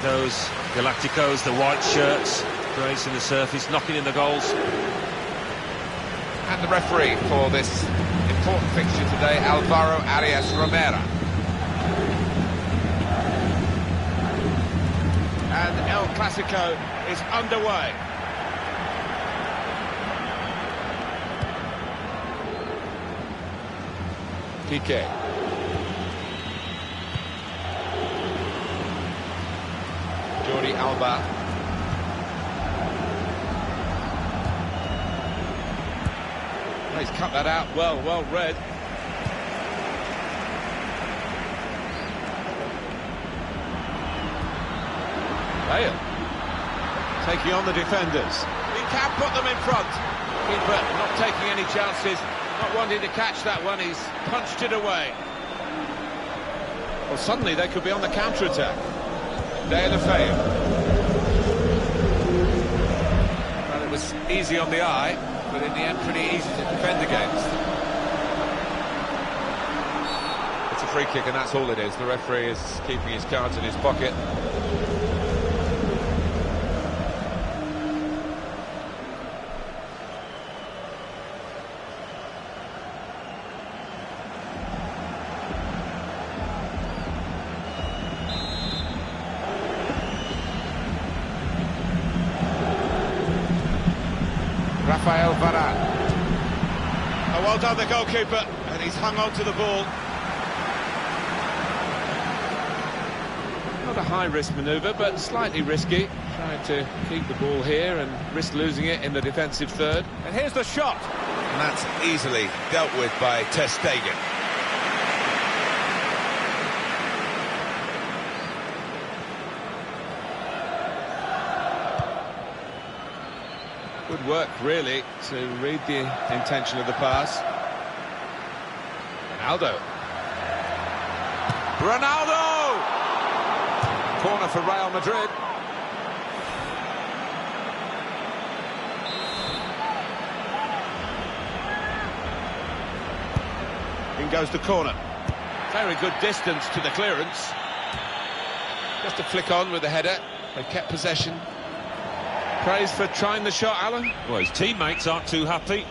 Those Galacticos, the white shirts, gracing the surface, knocking in the goals. And the referee for this important fixture today, Alvaro Arias Romero. And El Clasico is underway. Piqué. Jordi Alba. He's cut that out well read. Bale taking on the defenders. He can put them in front. Keeper not taking any chances, not wanting to catch that one. He's punched it away. Well, suddenly they could be on the counter-attack. De La Feu. Well, it was easy on the eye, but in the end pretty easy to defend against. It's a free kick and that's all it is. The referee is keeping his cards in his pocket. Rafael Varane. Oh, well done the goalkeeper, and he's hung on to the ball. Not a high-risk manoeuvre, but slightly risky. Trying to keep the ball here and risk losing it in the defensive third. And here's the shot. And that's easily dealt with by Ter Stegen. Good work, really, to read the intention of the pass. Ronaldo! Corner for Real Madrid. In goes the corner. Very good distance to the clearance. Just a flick on with the header. They kept possession. Praise for trying the shot, Alan. Well, his teammates aren't too happy.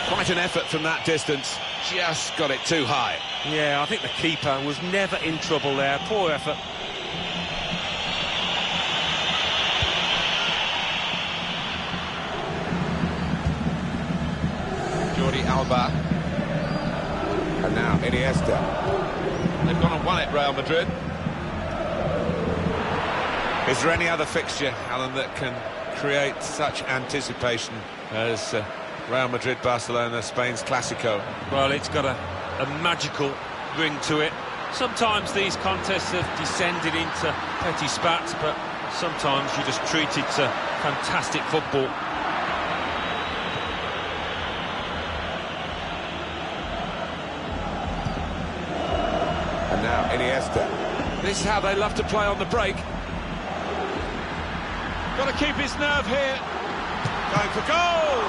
Quite an effort from that distance. Just got it too high. Yeah, I think the keeper was never in trouble there. Poor effort. Jordi Alba. And now Iniesta. They've gone and won it, Real Madrid. Is there any other fixture, Alan, that can create such anticipation as Real Madrid-Barcelona, Spain's Clasico? Well, it's got a magical ring to it. Sometimes these contests have descended into petty spats, but sometimes you just treat it to fantastic football. And now Iniesta. This is how they love to play on the break. Got to keep his nerve here. Going for goal.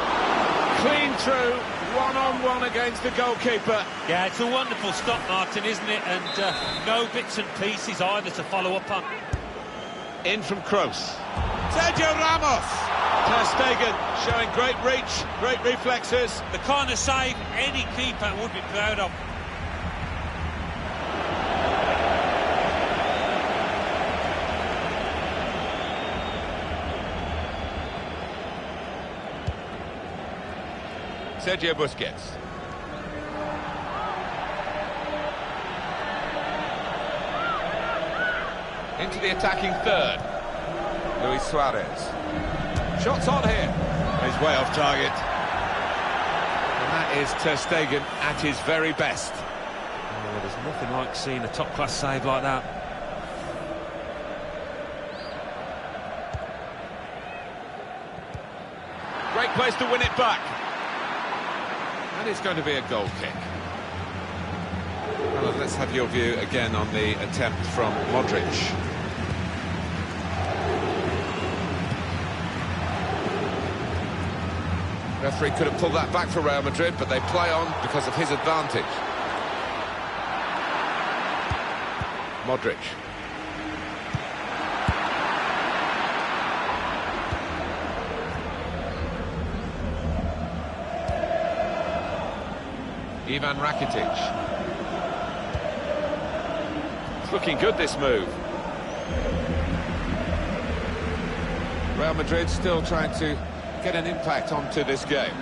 Clean through, one-on-one against the goalkeeper. Yeah, it's a wonderful stop, Martin, isn't it? And no bits and pieces either to follow up on. In from Kroos. Sergio Ramos. Ter Stegen showing great reach, great reflexes. The kind of save any keeper would be proud of. Sergio Busquets. Into the attacking third. Luis Suarez. Shots on here. He's way off target. And that is Ter Stegen at his very best. Oh, there's nothing like seeing a top-class save like that. Great place to win it back. And it's going to be a goal kick. Well, let's have your view again on the attempt from Modric. Referee could have pulled that back for Real Madrid, but they play on because of his advantage. Modric. Ivan Rakitic. It's looking good, this move. Real Madrid still trying to get an impact onto this game.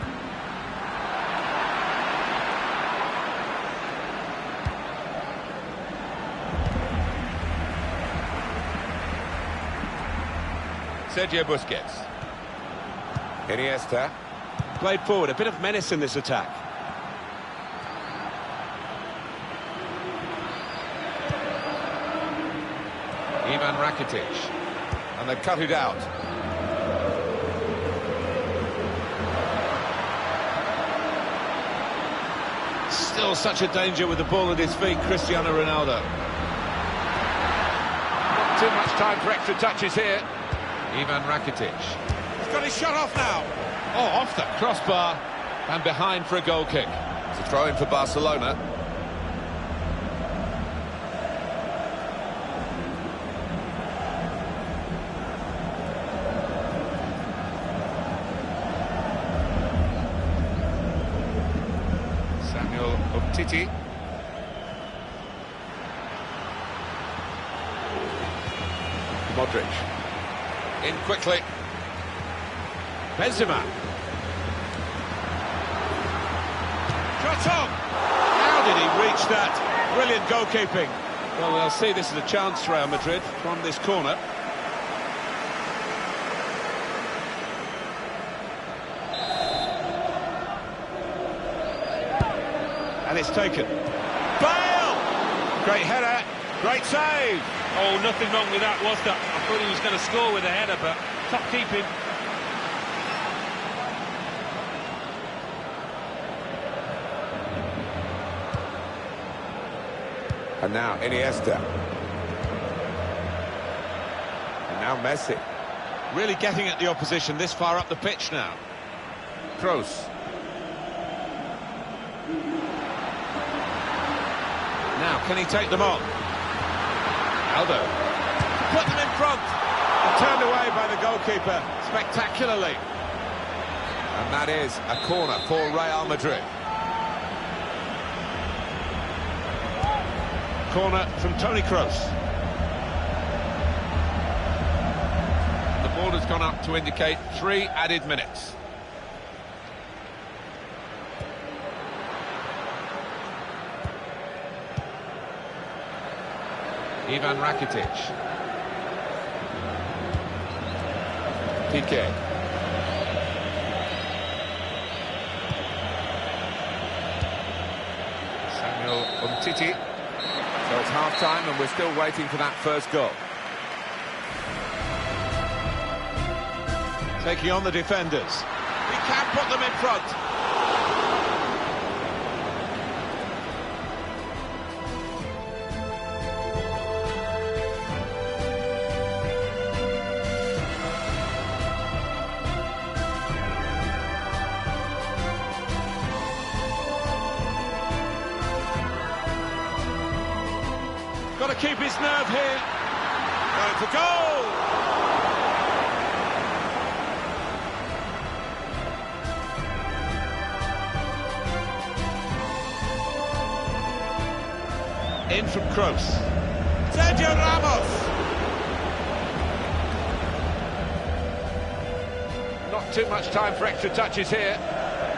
Sergio Busquets. Iniesta. Played forward, a bit of menace in this attack. Ivan Rakitic. And they've cut it out. Still such a danger with the ball at his feet, Cristiano Ronaldo. Not too much time for extra touches here. Ivan Rakitic. He's got his shot off now. Oh, off the crossbar and behind for a goal kick. It's a throw in for Barcelona. Titi. Modric. In quickly. Benzema. Shot on! How did he reach that? Brilliant goalkeeping. Well, they'll see this as a chance for Real Madrid from this corner. And it's taken. Bale! Great header, great save. Oh, nothing wrong with that, was there? I thought he was going to score with a header, but top keeping. And now Iniesta. And now Messi. Really getting at the opposition this far up the pitch now. Kroos. Now, can he take them on? Aldo. Put them in front. And turned away by the goalkeeper spectacularly. And that is a corner for Real Madrid. Corner from Toni Kroos. The ball has gone up to indicate 3 added minutes. Ivan Rakitic. Piqué. Samuel Umtiti. So it's half-time and we're still waiting for that first goal. Taking on the defenders. He can put them in front. Got to keep his nerve here. Going for goal! In from Kroos. Sergio Ramos! Not too much time for extra touches here.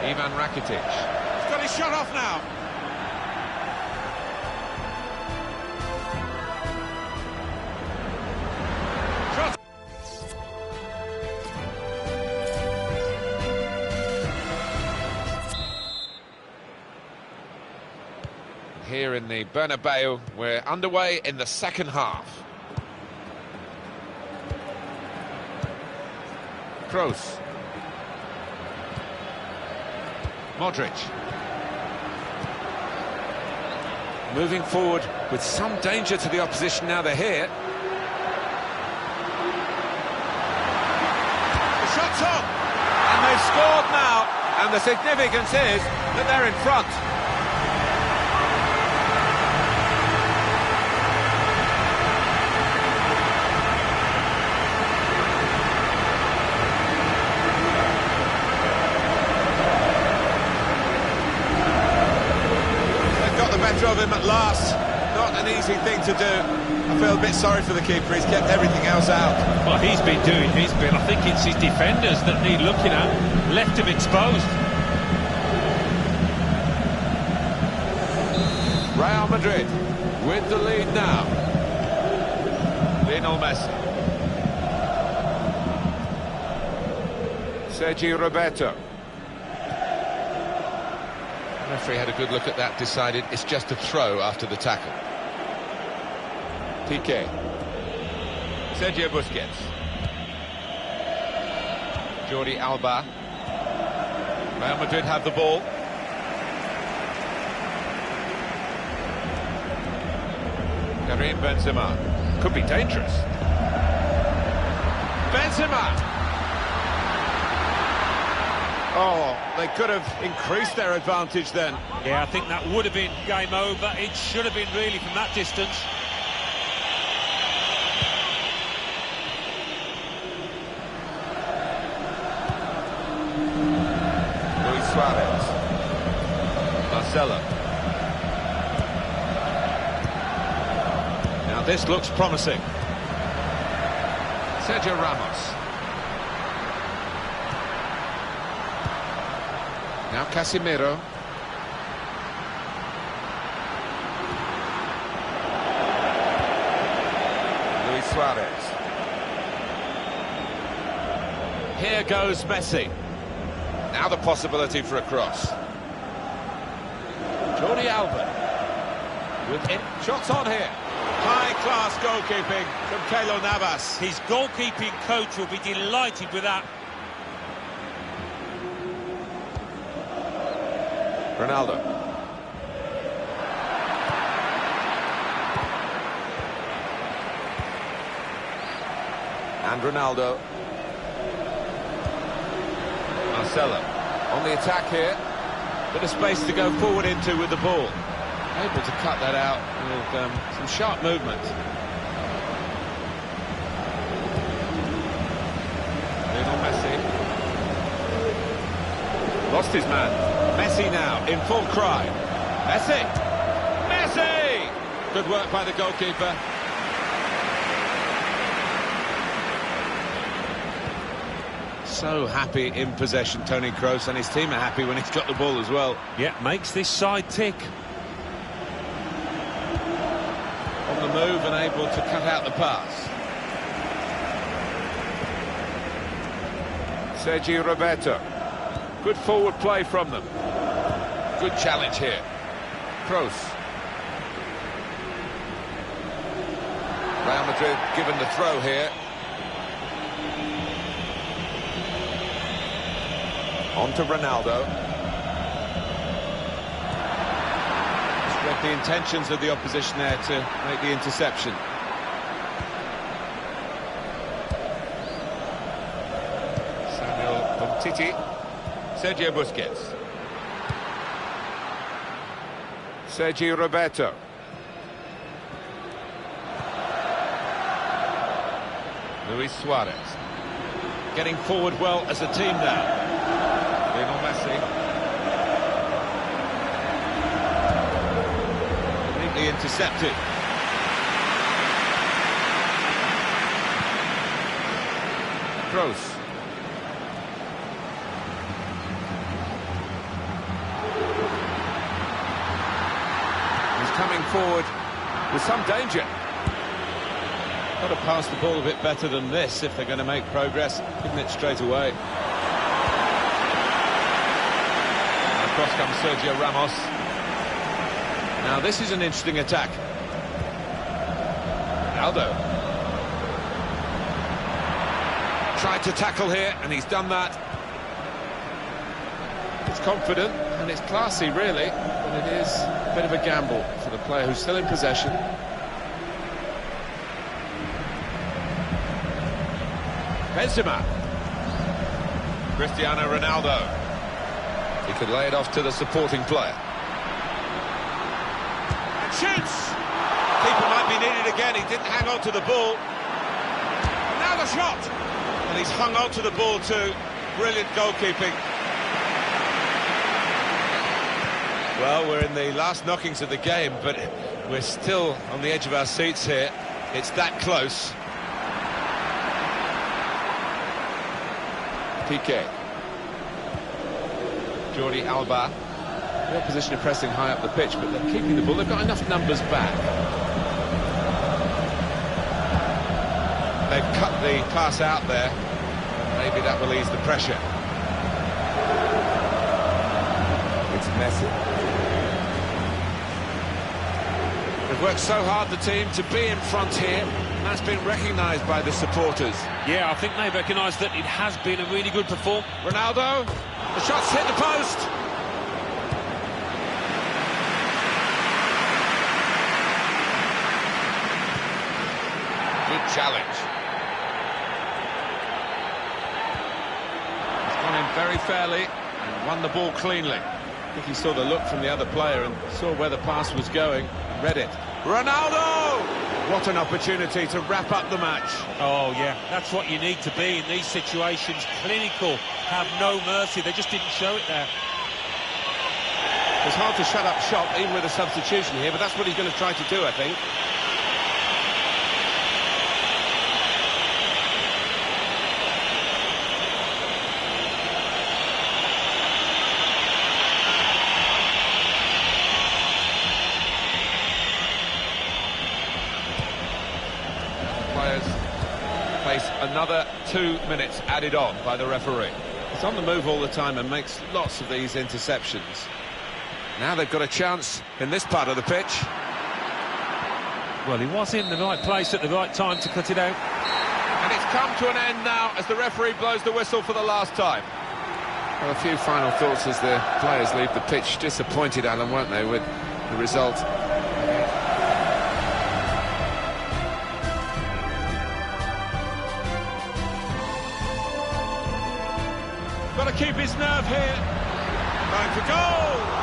Ivan Rakitic. He's got his shot off now. Here in the Bernabeu, we're underway in the second half. Kroos. Modric. Moving forward with some danger to the opposition now they're here. The shot's on! And they've scored now, and the significance is that they're in front. of him at last. Not an easy thing to do. I feel a bit sorry for the keeper. He's kept everything else out. Well, he's been doing his bit. I think it's his defenders that need looking at. Left him exposed. Real Madrid with the lead now. Lionel Messi. Sergio Roberto. The referee had a good look at that, decided it's just a throw after the tackle. Piqué. Sergio Busquets. Jordi Alba. Real Madrid have the ball. Karim Benzema. Could be dangerous. Benzema! Oh, they could have increased their advantage then. Yeah, I think that would have been game over. It should have been really from that distance. Luis Suarez. Marcelo. Now this looks promising. Sergio Ramos. Now Casemiro. Luis Suarez. Here goes Messi. Now the possibility for a cross. Jordi Alba. With it. Shots on here. High-class goalkeeping from Keylor Navas. His goalkeeping coach will be delighted with that. Ronaldo. And Ronaldo. Marcelo. On the attack here. Bit of space to go forward into with the ball. Able to cut that out with some sharp movement. Lionel Messi. Lost his man. Messi now, in full cry. Messi! Messi! Good work by the goalkeeper. So happy in possession, Toni Kroos, and his team are happy when he's got the ball as well. Yeah, makes this side tick. On the move and able to cut out the pass. Sergio Roberto. Good forward play from them. Good challenge here. Kroos. Real Madrid given the throw here. On to Ronaldo. Just read the intentions of the opposition there to make the interception. Samuel Umtiti. Sergio Busquets. Sergio Roberto. Luis Suarez. Getting forward well as a team now. Lionel Messi. Neatly intercepted. Kroos. Coming forward with some danger. Got to pass the ball a bit better than this if they're going to make progress, giving it straight away. And across comes Sergio Ramos. Now this is an interesting attack. Ronaldo. Tried to tackle here, and he's done that. It's confident, and it's classy, really, but it is a bit of a gamble for the player who's still in possession. Benzema. Cristiano Ronaldo. He could lay it off to the supporting player. And shoots! Keeper might be needed again, he didn't hang on to the ball. And now the shot! And he's hung on to the ball too. Brilliant goalkeeping. Well, we're in the last knockings of the game, but we're still on the edge of our seats here. It's that close. Piqué. Jordi Alba. The opposition are pressing high up the pitch, but they're keeping the ball. They've got enough numbers back. They've cut the pass out there. Maybe that will ease the pressure. It's Messi. They've worked so hard, the team, to be in front here, and that's been recognised by the supporters. Yeah, I think they recognise that it has been a really good performance. Ronaldo, the shot's hit the post. Good challenge. He's gone in very fairly and won the ball cleanly. I think he saw the look from the other player and saw where the pass was going, read it. Ronaldo! What an opportunity to wrap up the match. Oh, yeah, that's what you need to be in these situations. Clinical, have no mercy. They just didn't show it there. It's hard to shut up shop, even with a substitution here, but that's what he's going to try to do, I think. Players face another 2 minutes added on by the referee. He's on the move all the time and makes lots of these interceptions. Now they've got a chance in this part of the pitch. Well, he was in the right place at the right time to cut it out. And it's come to an end now as the referee blows the whistle for the last time. Well, a few final thoughts as the players leave the pitch. Disappointed, Alan, weren't they, with the result? Got to keep his nerve here. Going for goal!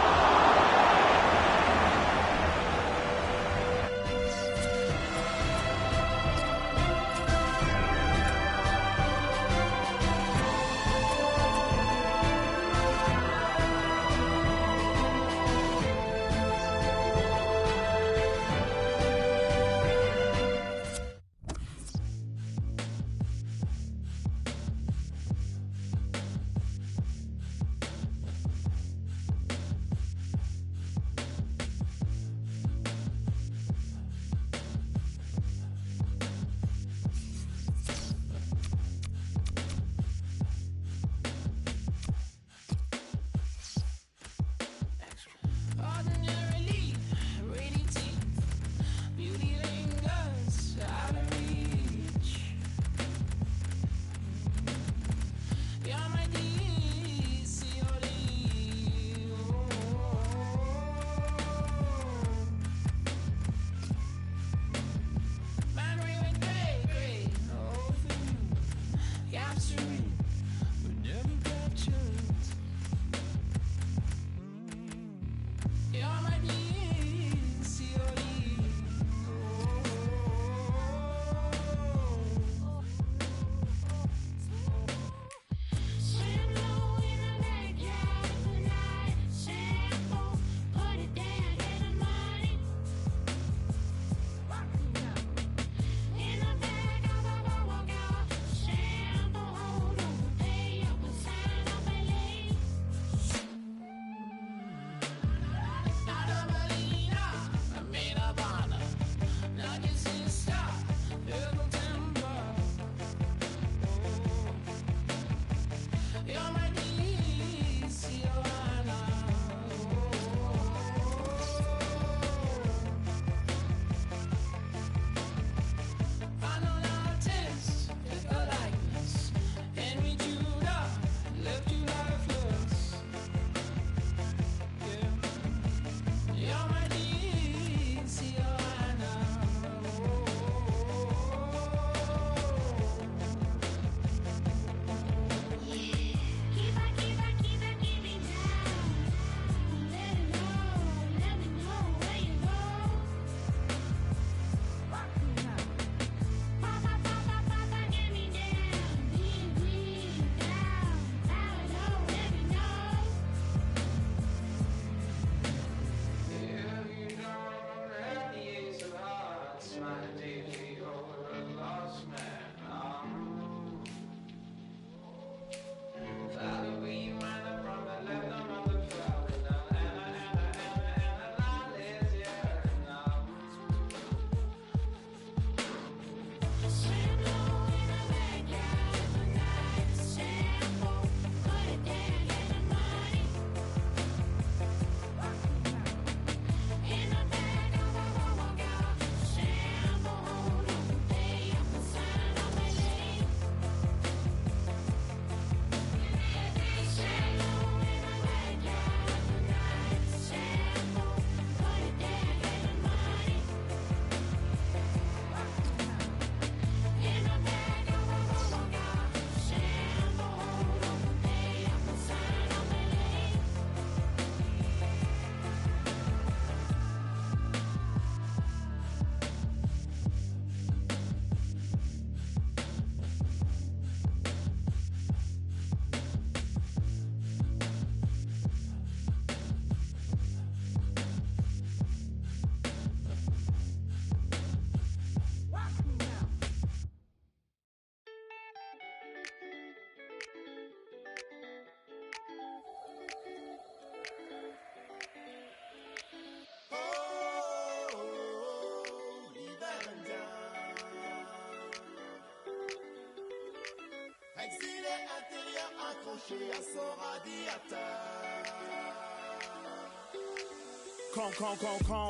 Quand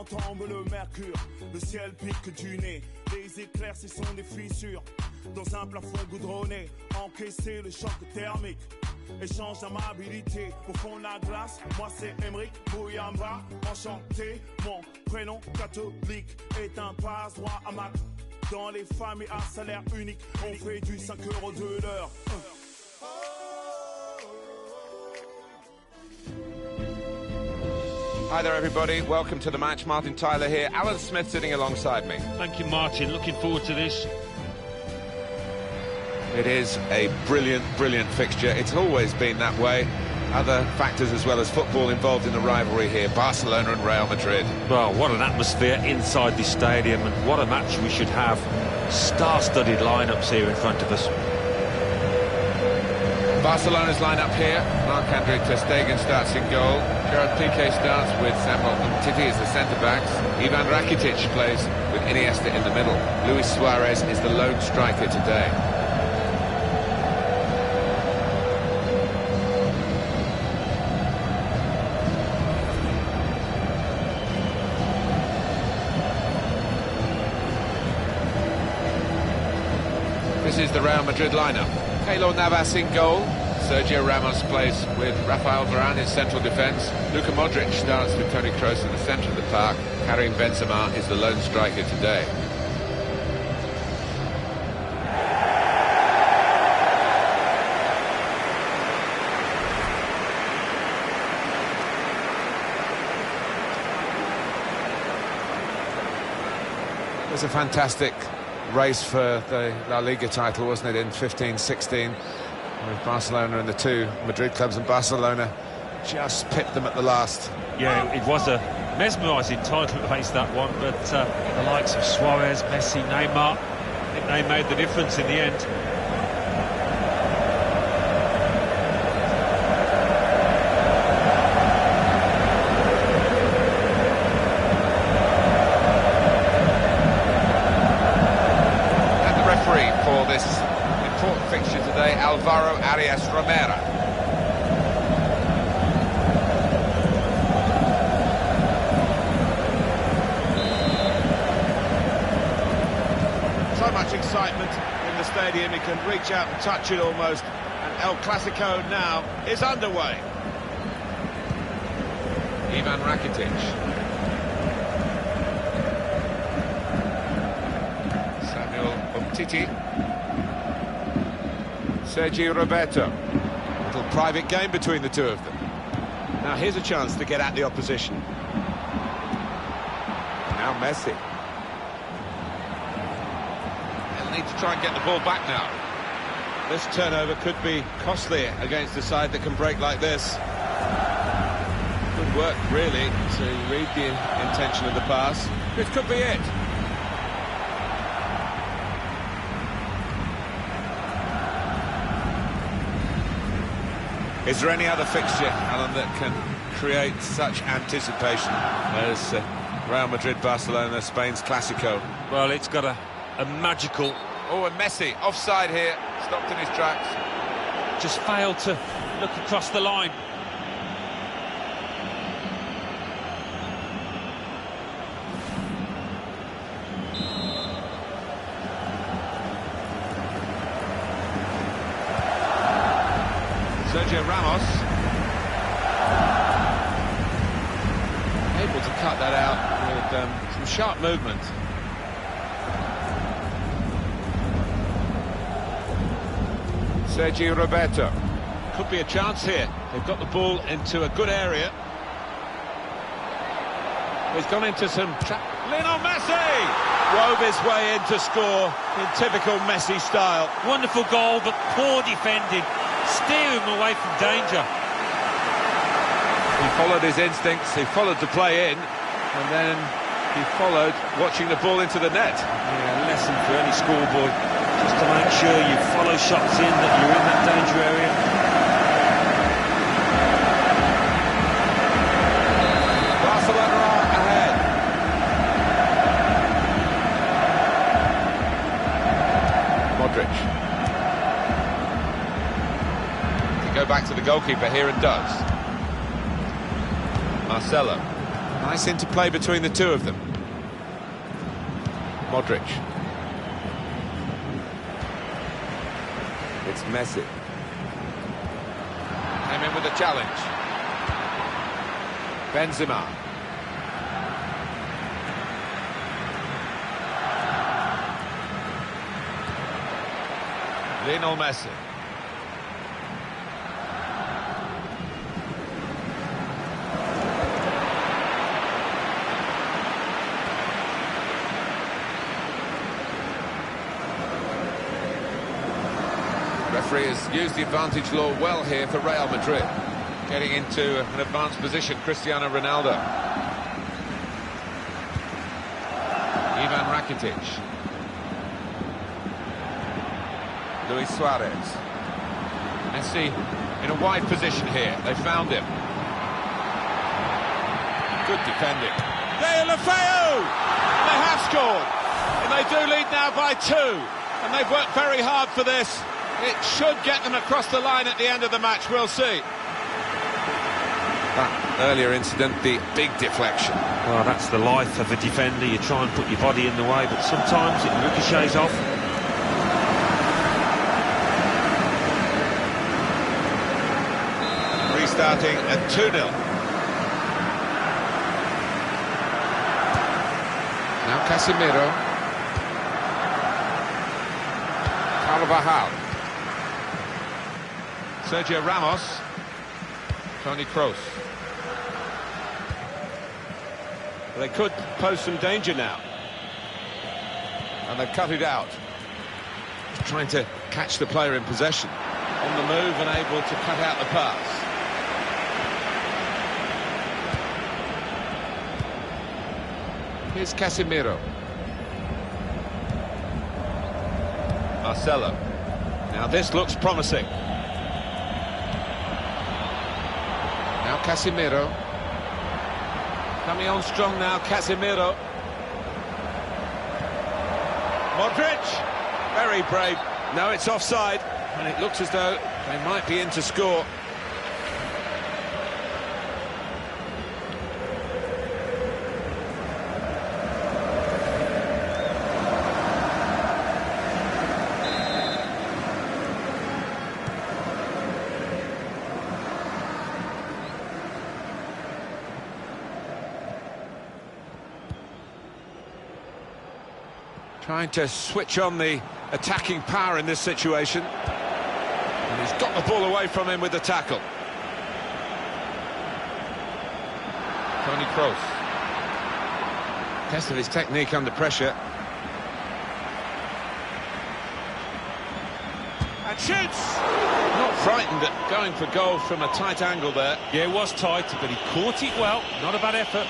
tombe le mercure, le ciel pique du nez. Les éclairs, ce sont des fissures dans un plafond goudronné. Encaisser le choc thermique, échange d'amabilité. Au fond de la glace, moi c'est Emeric Bouyamba. Enchanté, mon prénom catholique est un passe-droit à Mac. Dans les familles à salaire unique, on fait du 5 € de l'heure. Hi there, everybody. Welcome to the match. Martin Tyler here. Alan Smith sitting alongside me. Thank you, Martin. Looking forward to this. It is a brilliant, brilliant fixture. It's always been that way. Other factors as well as football involved in the rivalry here. Barcelona and Real Madrid. Well, what an atmosphere inside this stadium, and what a match we should have. Star-studded lineups here in front of us. Barcelona's lineup here. Marc-Andre ter Stegen starts in goal. Gerard Piqué starts with Samuel Umtiti as the centre-backs. Ivan Rakitic plays with Iniesta in the middle. Luis Suarez is the lone striker today. This is the Real Madrid lineup. Keylor Navas in goal. Sergio Ramos plays with Rafael Varane in central defence. Luka Modric starts with Toni Kroos in the centre of the park. Karim Benzema is the lone striker today. It was a fantastic race for the La Liga title, wasn't it, in 15-16, with Barcelona and the two Madrid clubs, and Barcelona just pipped them at the last. Yeah, it was a mesmerising title race, that one, but the likes of Suarez, Messi, Neymar, I think they made the difference in the end. Important fixture today, Alvaro Arias Romero. So much excitement in the stadium, you can reach out and touch it almost, and El Clasico now is underway. Ivan Rakitic. Samuel Umtiti. Sergio Roberto. Little private game between the two of them. Now here's a chance to get at the opposition. Now Messi. They'll need to try and get the ball back now. This turnover could be costly against a side that can break like this. Good work, really, to read the intention of the pass. This could be it. Is there any other fixture, Alan, that can create such anticipation as Real Madrid-Barcelona, Spain's Clasico? Well, it's got a magical... Oh, and Messi, offside here, stopped in his tracks. Just failed to look across the line. Sergio Ramos able to cut that out with some sharp movement. Sergio Roberto. Could be a chance here. They've got the ball into a good area. He's gone into some trap. Lionel Messi wove his way in to score in typical Messi style. Wonderful goal, but poor defending. Steer him away from danger. He followed his instincts, he followed the play in, and then he followed watching the ball into the net. Yeah, a lesson for any schoolboy, just to make sure you follow shots in, that you're in that danger area. Barcelona are ahead. Modric. go back to the goalkeeper here and does. Marcelo. Nice interplay between the two of them. Modric. It's Messi. Came in with a challenge. Benzema. Lionel Messi. Referee has used the advantage law well here for Real Madrid. Getting into an advanced position, Cristiano Ronaldo. Ivan Rakitic. Luis Suarez. Messi in a wide position here. They found him. Good defending. Deulofeu! They have scored. And they do lead now by 2. And they've worked very hard for this. It should get them across the line at the end of the match. We'll see. That earlier incident, the big deflection. Well, that's the life of a defender. You try and put your body in the way, but sometimes it ricochets off. Restarting at 2-0. Now Casemiro. Carvajal. Sergio Ramos. Toni Kroos. They could pose some danger now. And they've cut it out. Trying to catch the player in possession. On the move and able to cut out the pass. Here's Casemiro. Marcelo. Now this looks promising. Now Casemiro. Coming on strong now, Casemiro. Modric. Very brave. No, it's offside. And it looks as though they might be in to score. Trying to switch on the attacking power in this situation. And he's got the ball away from him with the tackle. Toni Kroos. Test of his technique under pressure. And shoots! Not frightened at going for goal from a tight angle there. Yeah, it was tight, but he caught it well. Not a bad effort.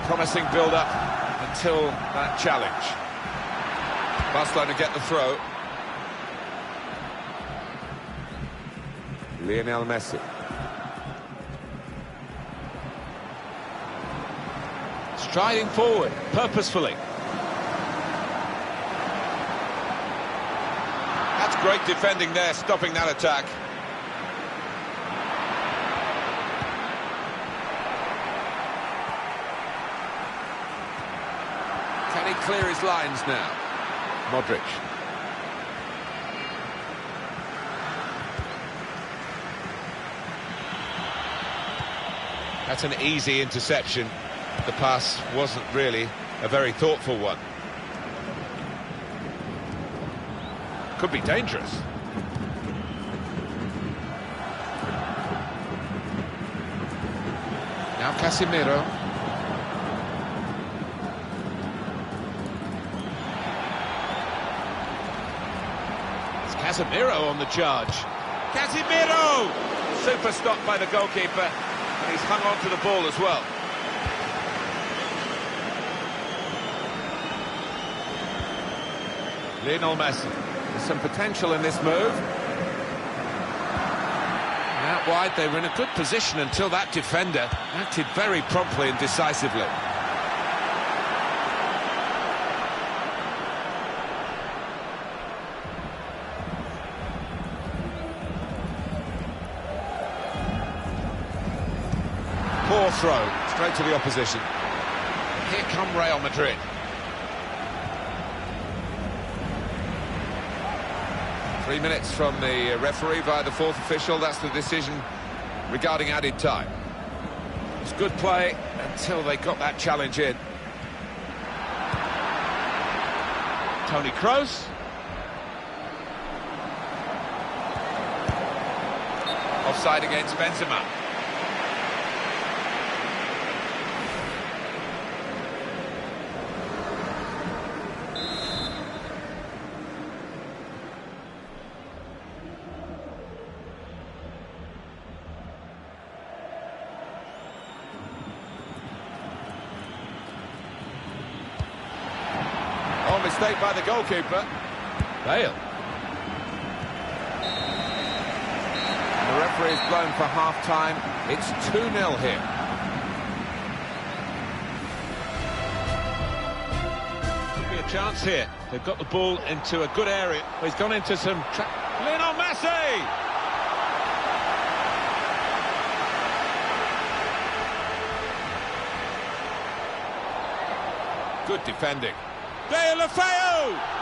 Promising build-up until that challenge. Barcelona get the throw. Lionel Messi. Striding forward, purposefully. That's great defending there, stopping that attack. Can he clear his lines now? Modric. That's an easy interception. The pass wasn't really a very thoughtful one. Could be dangerous. Now Casemiro. It's Casemiro on the charge. Casemiro! Super stop by the goalkeeper, and he's hung on to the ball as well. Lionel Messi. There's some potential in this move. And out wide, they were in a good position until that defender acted very promptly and decisively. Poor throw, straight to the opposition. Here come Real Madrid. Three minutes from the referee via the fourth official. That's the decision regarding added time. It's good play until they got that challenge in. Toni Kroos. Offside against Benzema. Mistake by the goalkeeper. Bale. The referee is blown for half-time. It's 2-0 here. Could be a chance here. They've got the ball into a good area. He's gone into some Lionel Messi! Good defending. Deulofeu!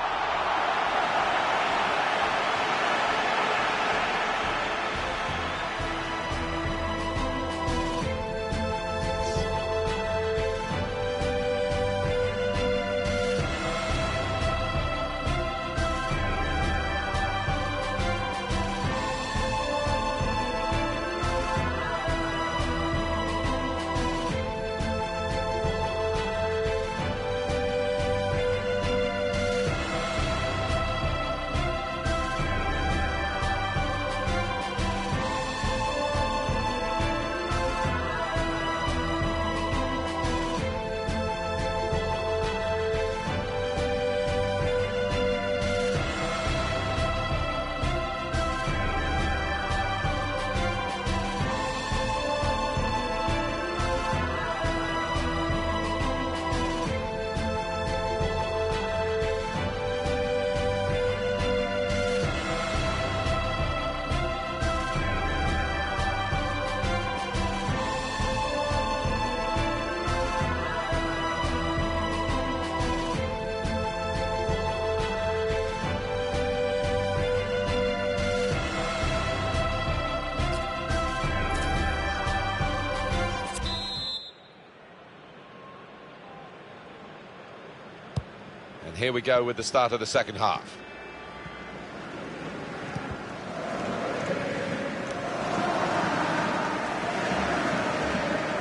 And here we go with the start of the second half.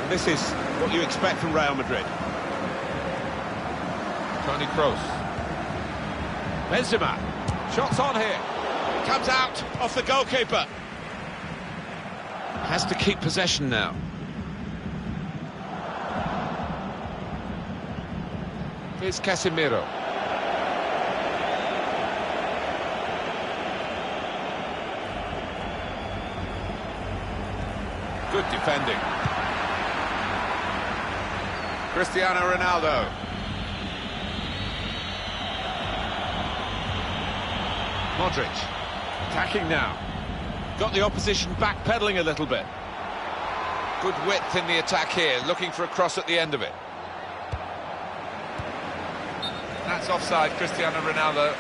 And this is what you expect from Real Madrid. Toni Kroos. Benzema. Shots on here. Comes out off the goalkeeper. Has to keep possession now. Here's Casemiro. Good defending. Cristiano Ronaldo. Modric. Attacking now. Got the opposition backpedaling a little bit. Good width in the attack here, looking for a cross at the end of it. That's offside, Cristiano Ronaldo.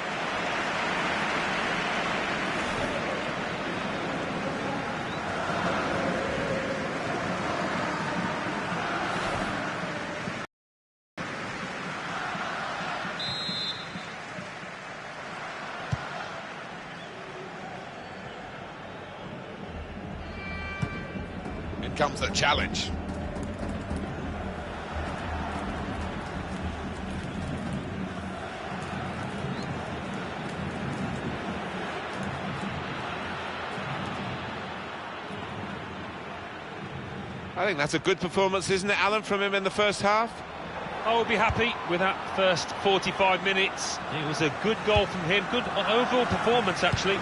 comes the challenge. I think that's a good performance, isn't it, Alan, from him in the first half? I will be happy with that first 45 minutes. It was a good goal from him, good overall performance, actually.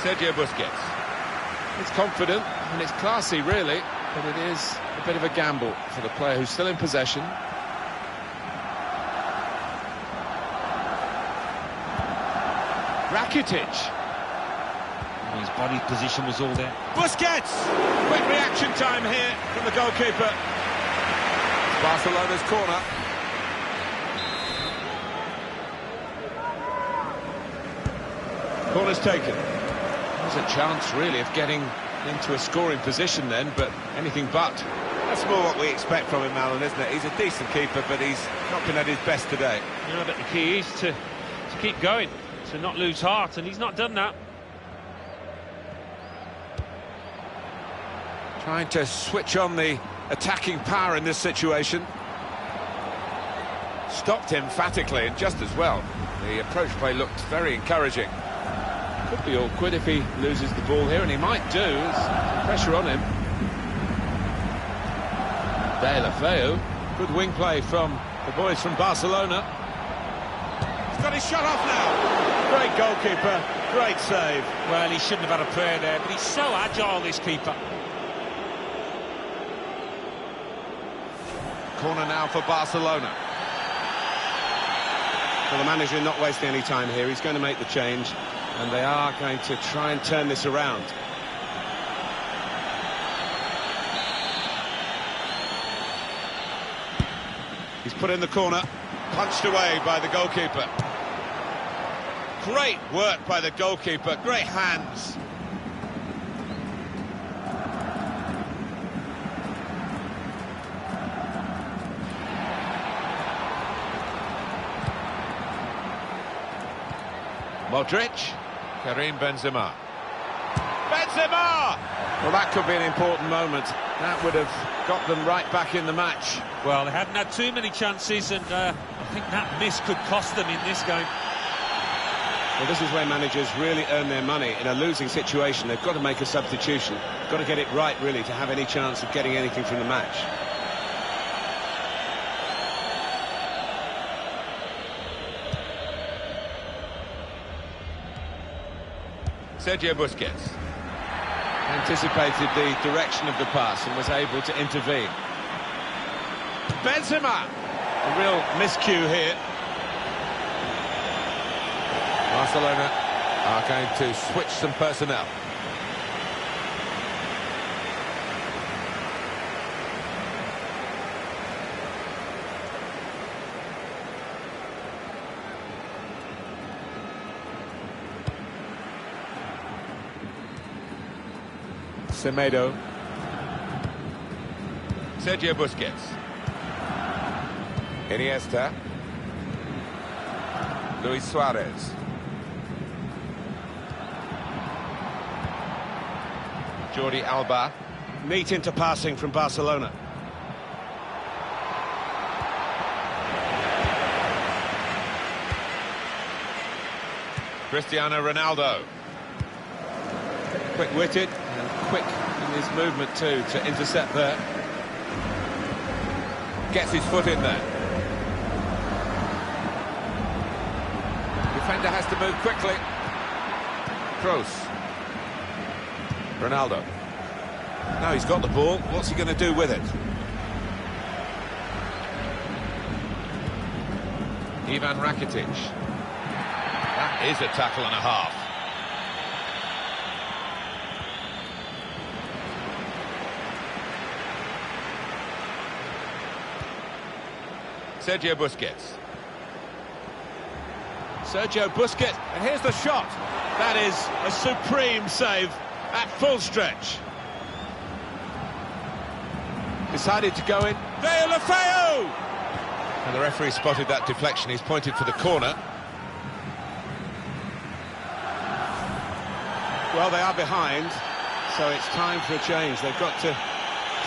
Sergio Busquets. It's confident and it's classy, really, but it is a bit of a gamble for the player who's still in possession. Rakitic. His body position was all there. Busquets! Quick reaction time here from the goalkeeper. Barcelona's corner. Corner's taken. There's a chance, really, of getting into a scoring position then, but anything but. That's more what we expect from him, Alan, isn't it? He's a decent keeper, but he's not been at his best today. You know, but the key is to keep going, to not lose heart, and he's not done that. Trying to switch on the attacking power in this situation. Stopped emphatically and just as well. The approach play looked very encouraging. Could be awkward if he loses the ball here, and he might do. There's pressure on him. De La Feu. Good wing play from the boys from Barcelona. He's got his shot off now. Great goalkeeper, great save. Well, he shouldn't have had a prayer there, but he's so agile, this keeper. Corner now for Barcelona. Well, the manager not wasting any time here. He's going to make the change, and they are going to try and turn this around. He's put in the corner, punched away by the goalkeeper. Great work by the goalkeeper, great hands. Modric, Karim Benzema. Benzema! Well, that could be an important moment. That would have got them right back in the match. Well, they hadn't had too many chances, and I think that miss could cost them in this game. Well, this is where managers really earn their money. In a losing situation, they've got to make a substitution. Got to get it right, really, to have any chance of getting anything from the match. Sergio Busquets. Anticipated the direction of the pass and was able to intervene. Benzema! A real miscue here. Barcelona are going to switch some personnel. Semedo. Sergio Busquets. Iniesta. Luis Suarez. Jordi Alba. Neat into passing from Barcelona. Cristiano Ronaldo. Quick-witted and quick in his movement too to intercept there. Gets his foot in there. Defender has to move quickly. Kroos. Ronaldo. Now he's got the ball. What's he going to do with it? Ivan Rakitic. That is a tackle and a half. Sergio Busquets. Sergio Busquets, and here's the shot. That is a supreme save at full stretch. Decided to go in. De La Feu! And the referee spotted that deflection. He's pointed for the corner. Well, they are behind. So it's time for a change. They've got to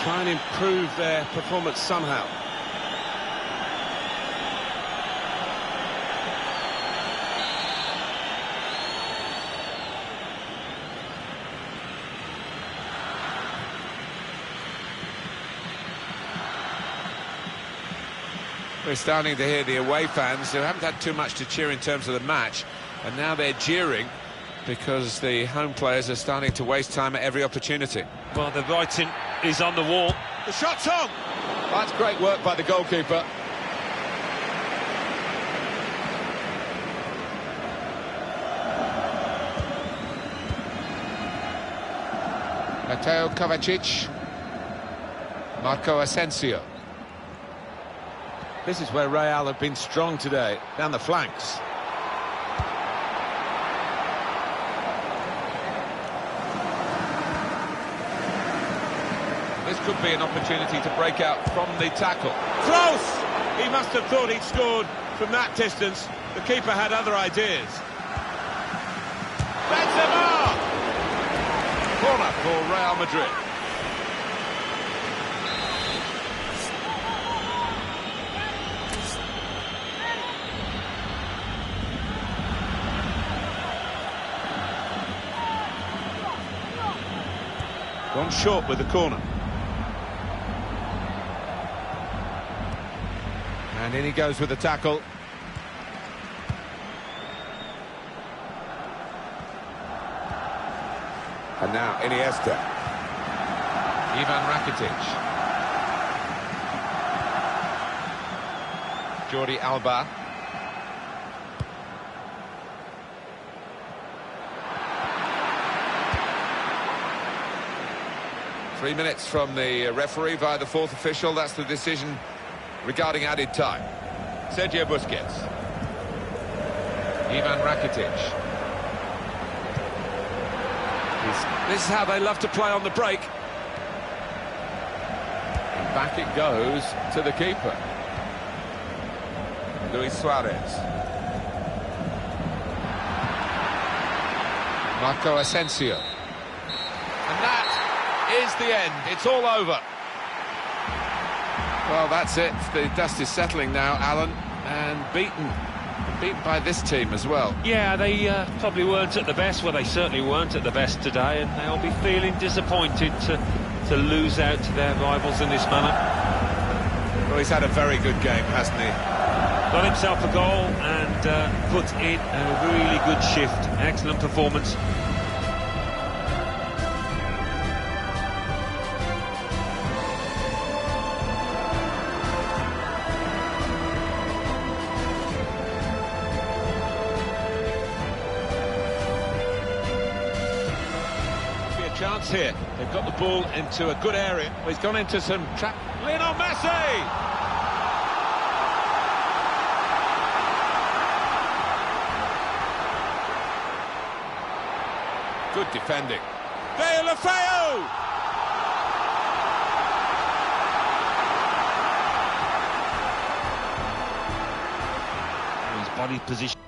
try and improve their performance somehow. We're starting to hear the away fans who haven't had too much to cheer in terms of the match, and now they're jeering because the home players are starting to waste time at every opportunity. Well, the writing is on the wall. The shot's on! That's great work by the goalkeeper. Mateo Kovacic. Marco Asensio. This is where Real have been strong today, down the flanks. This could be an opportunity to break out from the tackle. Close! He must have thought he'd scored from that distance. The keeper had other ideas. Benzema! Corner for Real Madrid. Gone short with the corner. And in he goes with the tackle. And now Iniesta. Ivan Rakitic. Jordi Alba. Three minutes from the referee via the fourth official. That's the decision regarding added time. Sergio Busquets. Ivan Rakitic. This is how they love to play on the break. And back it goes to the keeper. Luis Suarez. Marco Asensio. And that is the end. It's all over. Well, that's it. The dust is settling now, Alan, and beaten by this team as well. Yeah, they probably weren't at the best. Well, they certainly weren't at the best today, and they'll be feeling disappointed to lose out to their rivals in this manner. Well, he's had a very good game, hasn't he? Got himself a goal and put in a really good shift. Excellent performance. Chance here. They've got the ball into a good area. Well, he's gone into some trap. Lionel Messi! Good defending. Deulofeu! His body position.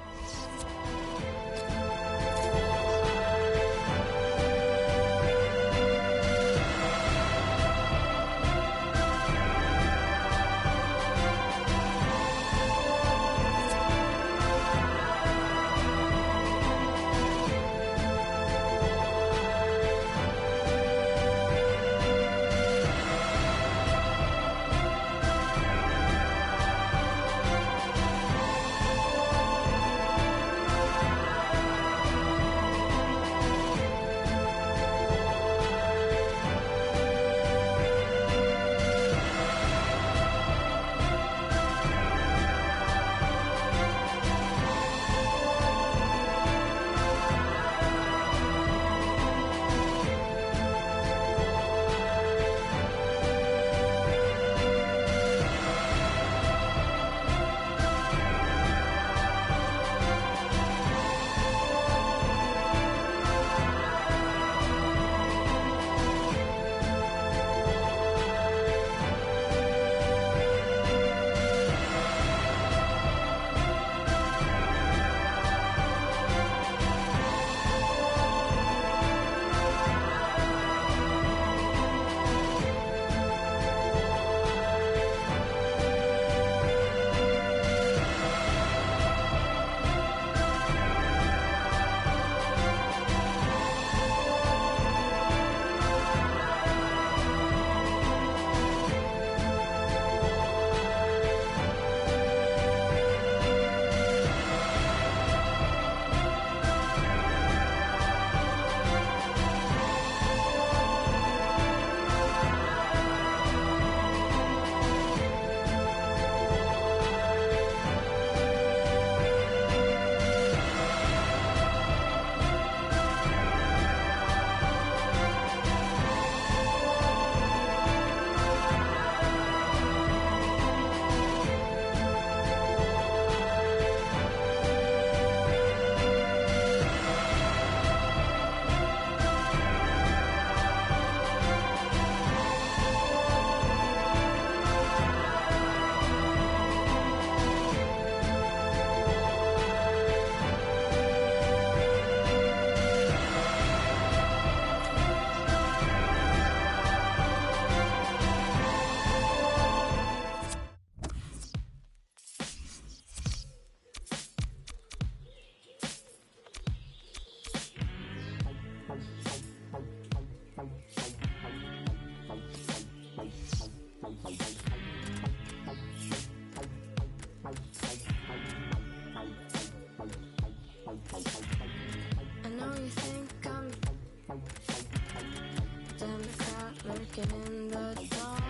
walking in the dark.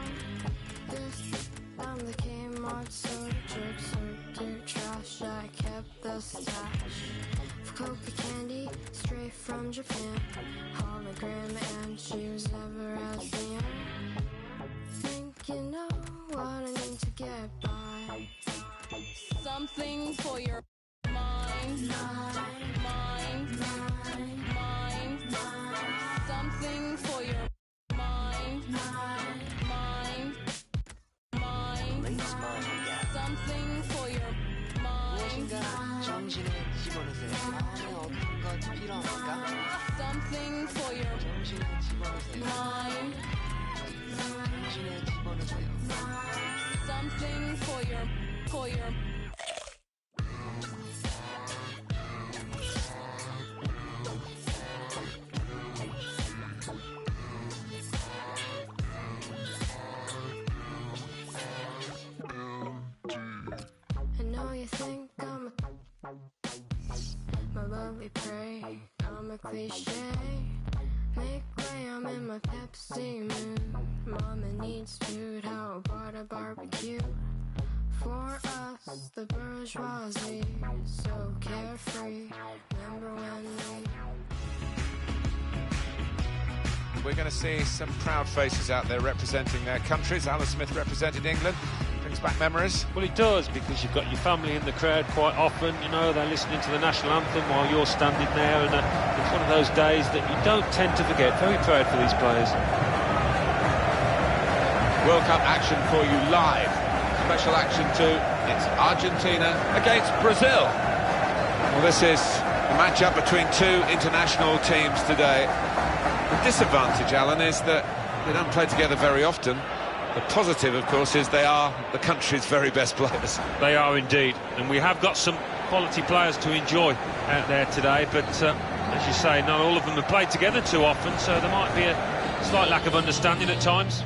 This time the Kmart sorted trash. I kept the stash of coca candy straight from Japan. Hologram, and she was never as near. Think you know what I need to get by. Something for your mind, mind, mind. Something for your mind, mind, mind. Something for your mind. 정신을 집어넣으세요. 마음에 어떤 것이 필요합니까? Something for your 정신을 집어넣으세요. mind. 정신을 집어넣으세요. Something for your I know you think I'm my lovely prey. I'm a cliche. Make way, I'm in my Pepsi mood. Mama needs food, how about a barbecue? For us, the bourgeoisie, so carefree. Remember when We're going to see some proud faces out there representing their countries. Alan Smith represented England. Brings back memories. Well, it does, because you've got your family in the crowd quite often. You know, they're listening to the national anthem while you're standing there, and it's one of those days that you don't tend to forget. Very proud for these players. World Cup action for you live. Special action too. It's Argentina against Brazil. Well, this is a match-up between two international teams today. The disadvantage, Alan, is that they don't play together very often. The positive, of course, is they are the country's very best players. They are indeed, and we have got some quality players to enjoy out there today, but as you say, not all of them have played together too often, so there might be a slight lack of understanding at times.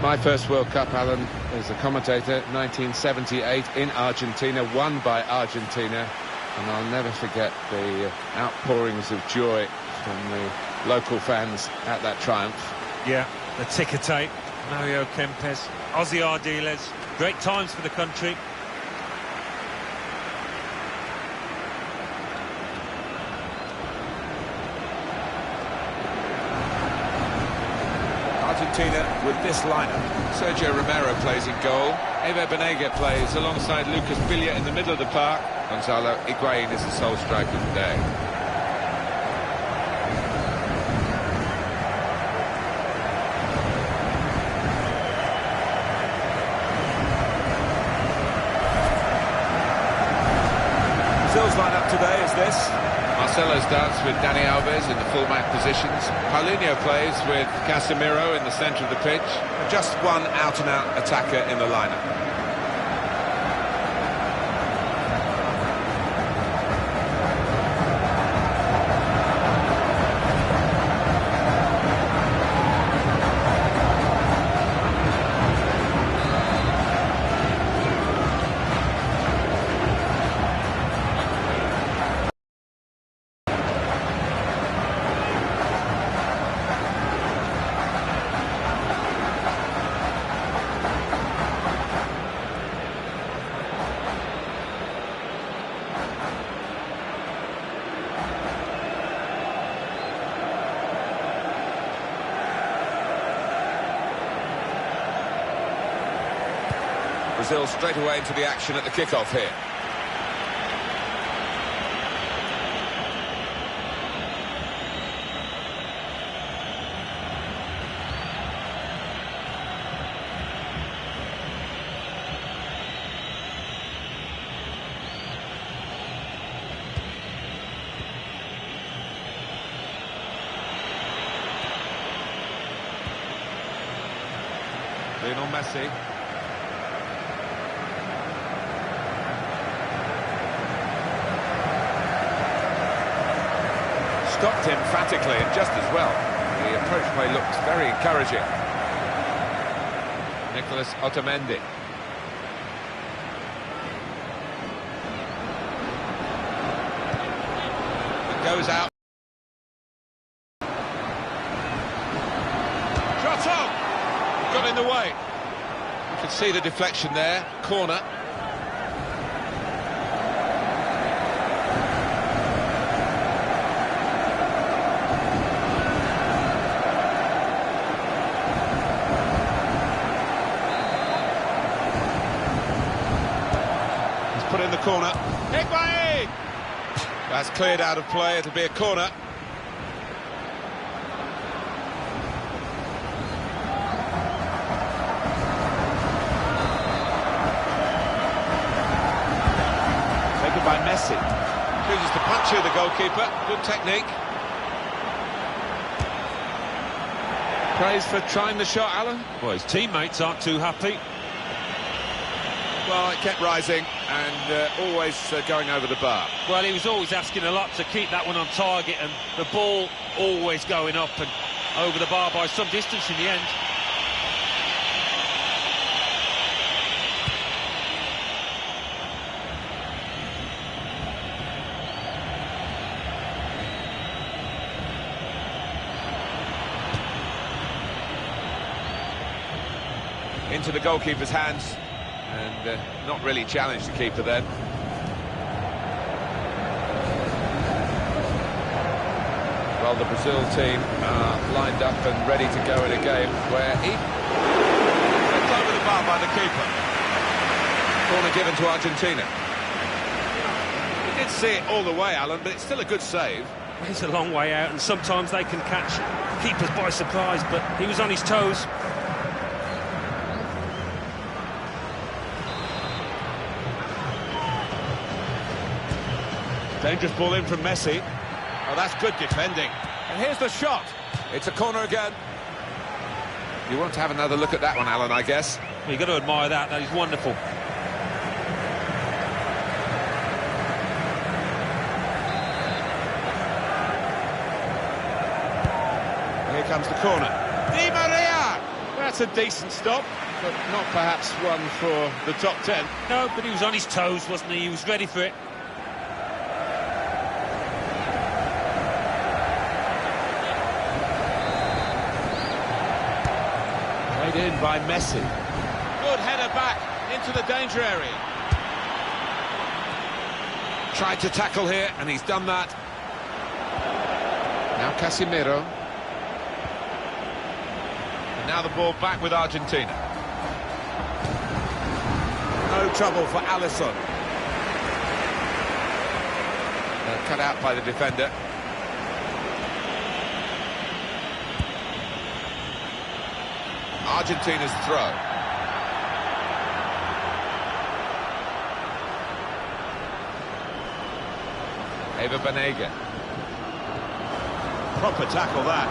My first World Cup, Alan, as a commentator, 1978 in Argentina, won by Argentina, and I'll never forget the outpourings of joy from the local fans at that triumph. Yeah, the ticker tape, Mario Kempes, Ozzy Ardiles, great times for the country. Argentina with this lineup. Sergio Romero plays in goal. Ever Banega plays alongside Lucas Villa in the middle of the park. Gonzalo Higuain is the sole striker today. Brazil's lineup today is this. Marcelo starts with Dani Alves in the fullback positions. Paulinho plays with Casemiro in the centre of the pitch. Just one out-and-out attacker in the lineup. Brazil straight away into the action at the kick-off here. Lionel Messi. Stopped emphatically and just as well. The approach play looks very encouraging. Nicolas Otamendi. It goes out. Shot on! Got in the way. You can see the deflection there. Corner. Put in the corner. Higuain! That's cleared out of play. It'll be a corner. Taken by Messi. Chooses to punch through the goalkeeper. Good technique. Praise for trying the shot, Alan. Well, his teammates aren't too happy. Well, it kept rising and always going over the bar. Well, he was always asking a lot to keep that one on target, and the ball always going up and over the bar by some distance in the end. Into the goalkeeper's hands. And not really challenged the keeper then. Well, the Brazil team are lined up and ready to go in a game where he... It's over the bar by the keeper. Corner given to Argentina. He did see it all the way, Alan, but it's still a good save. It's a long way out, and sometimes they can catch keepers by surprise, but he was on his toes. Dangerous ball in from Messi. Oh, that's good defending. And here's the shot. It's a corner again. You want to have another look at that one, Alan, I guess. Well, you've got to admire that. That is wonderful. Here comes the corner. Di Maria! That's a decent stop, but not perhaps one for the top 10. No, but he was on his toes, wasn't he? He was ready for it. In by Messi. Good header back into the danger area. Tried to tackle here, and he's done that. Now Casemiro. And now the ball back with Argentina. No trouble for Alisson. Cut out by the defender. Argentina's throw. Eva Banega. Proper tackle that.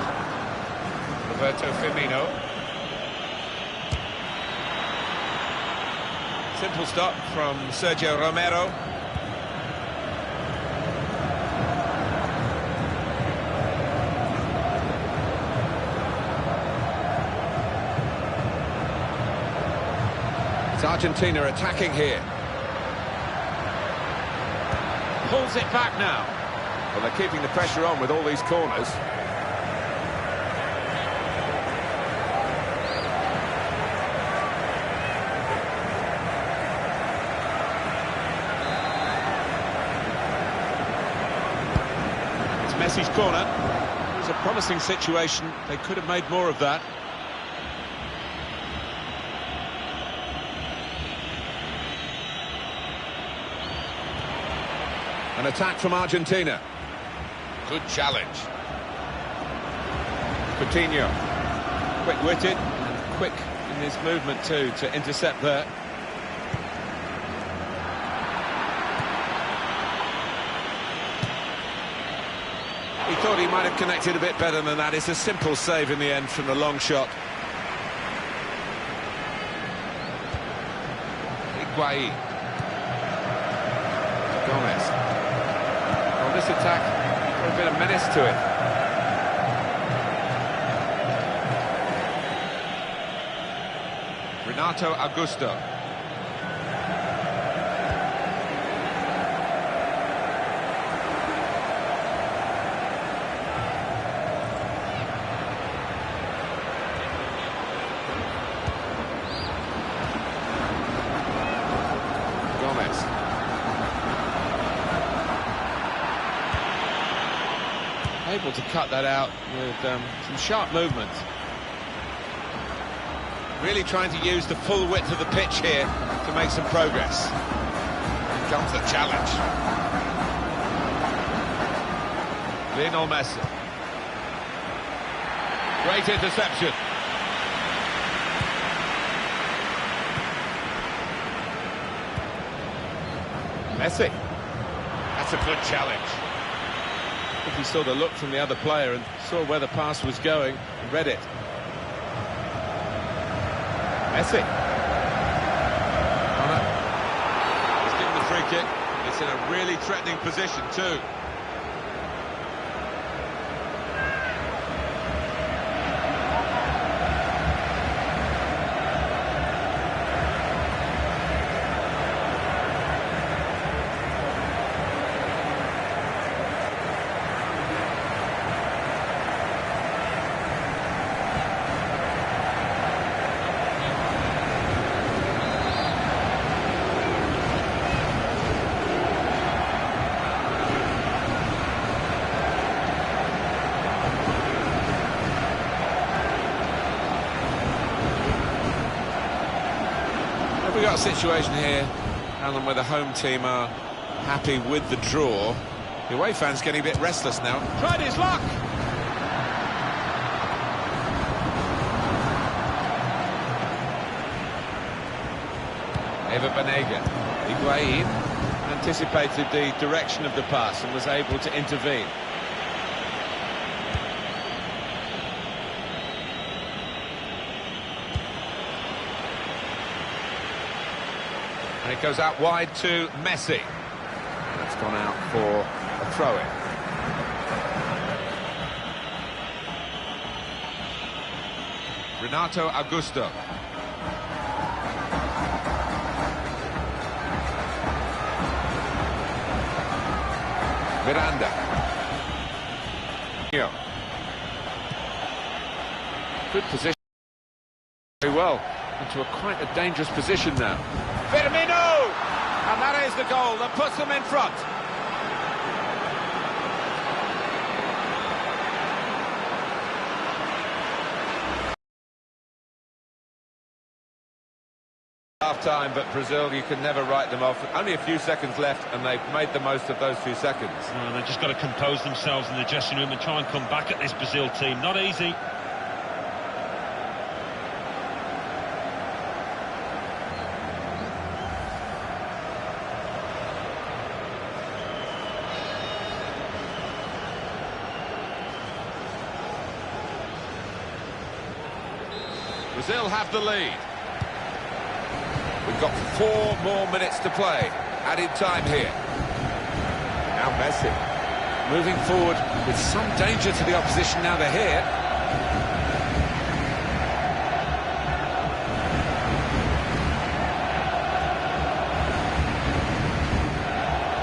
Roberto Firmino. Simple stop from Sergio Romero. Argentina attacking here. Pulls it back now. Well, they're keeping the pressure on with all these corners. It's Messi's corner. It was a promising situation. They could have made more of that. An attack from Argentina. Good challenge. Coutinho. Quick-witted and quick in his movement too to intercept there. He thought he might have connected a bit better than that. It's a simple save in the end from the long shot. Higuain. Gomez. Well, this attack got a bit of menace to it. Renato Augusto. Gomez. Able to cut that out with some sharp movement. Really trying to use the full width of the pitch here to make some progress. Here comes the challenge. Lionel Messi. Great interception. Messi. That's a good challenge. I think he saw the look from the other player and saw where the pass was going and read it. Messi. He's given the free kick. It's in a really threatening position too. We've got a situation here, Alan, where the home team are happy with the draw. The away fans getting a bit restless now. Tried his luck. Eva Banega. Higuain anticipated the direction of the pass and was able to intervene. And it goes out wide to Messi. That's gone out for a throw-in. Renato Augusto. Miranda. Good position. Very well. Into quite a dangerous position now. Firmino! And that is the goal that puts them in front. Half-time, but Brazil, you can never write them off. Only a few seconds left, and they've made the most of those few seconds. And they've just got to compose themselves in the dressing room and try and come back at this Brazil team. Not easy. Brazil have the lead. We've got 4 more minutes to play. Added time here. Now Messi. Moving forward with some danger to the opposition now they're here.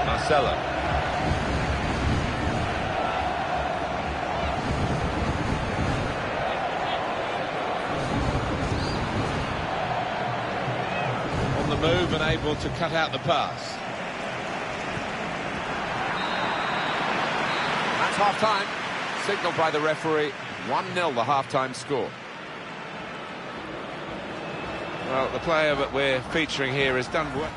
Marcelo. Move and able to cut out the pass. That's half-time. Signalled by the referee. 1-0 the half-time score. Well, the player that we're featuring here has done well.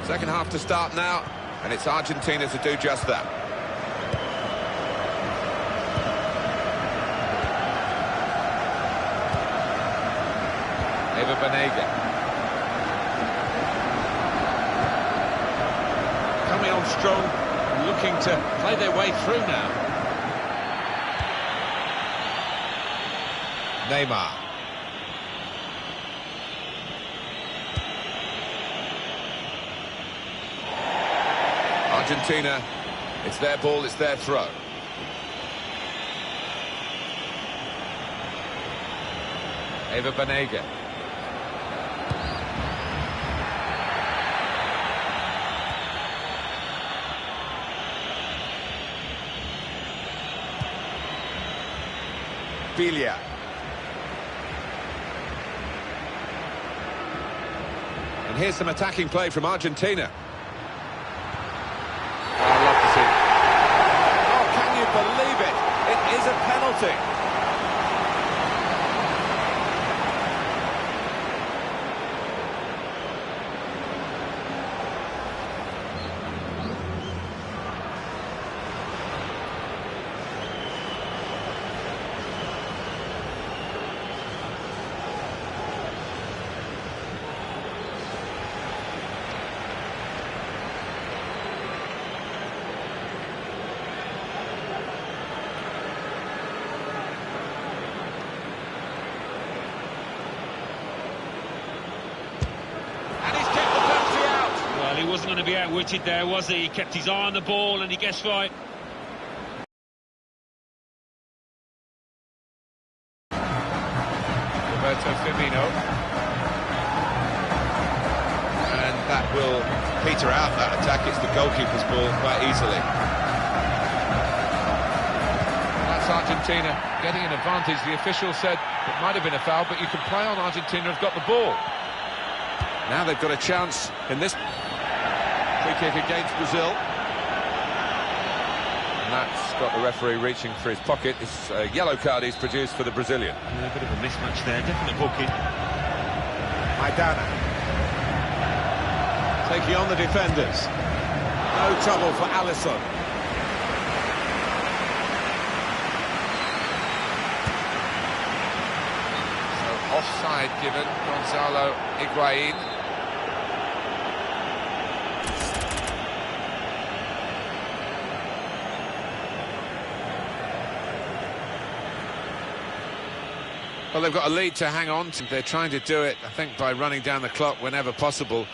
Second half to start now, and it's Argentina to do just that. Eva Banega. Coming on strong, looking to play their way through now. Neymar. Argentina, it's their ball, it's their throw. Eva Banega. Filia. And here's some attacking play from Argentina. I'd love to see. Oh, can you believe it? It is a penalty. He wasn't going to be outwitted there, was he? He kept his eye on the ball and he guessed right. Roberto Firmino. And that will peter out that attack. It's the goalkeeper's ball quite easily. That's Argentina getting an advantage. The official said it might have been a foul, but you can play on. Argentina have got the ball. Now they've got a chance in this free kick against Brazil. And that's got the referee reaching for his pocket. It's a yellow card he's produced for the Brazilian. Yeah, a bit of a mismatch there, definite booking. Maidana. Taking on the defenders. No trouble for Alisson. So offside given, Gonzalo Higuain. Well, they've got a lead to hang on to. They're trying to do it, I think, by running down the clock whenever possible.